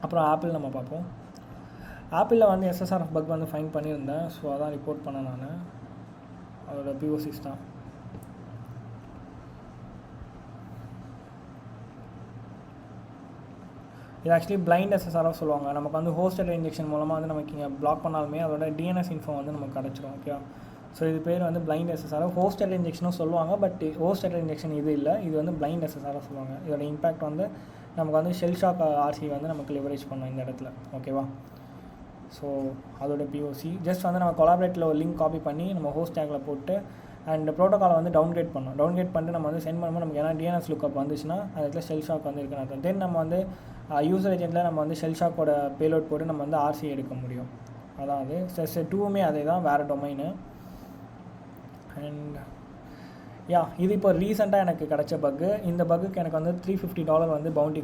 அப்புறம் ஆப்பிள் நம்ம பார்ப்போம். ஆப்பிளில் வந்து எஸ்எஸ்ஆர்எஃப் பக் வந்து ஃபைண்ட் பண்ணியிருந்தேன். ஸோ அதான் ரிப்போர்ட் பண்ணேன் நான். அதோட POCs தான். இது ஆக்சுவலி பிளைண்ட் எஸ்எஸ்ஆர்எஃப் சொல்லுவாங்க. நமக்கு வந்து ஹோஸ்டட் இன்ஜெக்ஷன் மூலமாக வந்து நமக்கு இங்கே பிளாக் பண்ணாலுமே அதோட DNS இன்ஃபோ வந்து நமக்கு கிடச்சிரும். ஓகே, ஸோ இது பேர் வந்து பிளைண்ட் எஸ்எஸ்ஆர்எஃப். ஹோஸ்டட் இன்ஜெக்ஷனும் சொல்லுவாங்க, பட் ஹோஸ்டட் இன்ஜெக்ஷன் இது இல்லை, இது வந்து பிளைண்ட் எஸ்எஸ்ஆர்எஃப் சொல்லுவாங்க. இதோட இம்பேக்ட் வந்து நமக்கு வந்து ஷெல் ஷாக் RC வந்து நமக்கு லிவரேஜ் பண்ணோம் இந்த இடத்துல. ஓகேவா? ஸோ அதோட POC ஜஸ்ட் வந்து நம்ம கொலாபரேட்டில் ஒரு லிங்க் காப்பி பண்ணி நம்ம ஹோஸ்ட் டேக்கில் போட்டு அண்ட் ப்ரோட்டோக்காலை வந்து டவுன்கிரேட் பண்ணோம். டவுன்கிரேட் பண்ணிட்டு நம்ம வந்து சென்ட் பண்ணும்போது நமக்கு ஏன்னா DNS லுக்கப் வந்துச்சுன்னா அந்த இடத்துல ஷெல் ஷாக் வந்து இருக்குன்னு அர்த்தம். தென் நம்ம வந்து யூசர் ஏஜென்ட்டில் நம்ம வந்து ஷெல் ஷாக்கோட பேலோட் போட்டு நம்ம வந்து RC எடுக்க முடியும். அதான் அது SES2மே அதே தான், வேறு டொமைனு. அண்ட் இது இப்போ ரீசெண்டாக எனக்கு கிடச்ச பக்கு. இந்த பக்குக்கு எனக்கு வந்து $350 வந்து பவுண்டி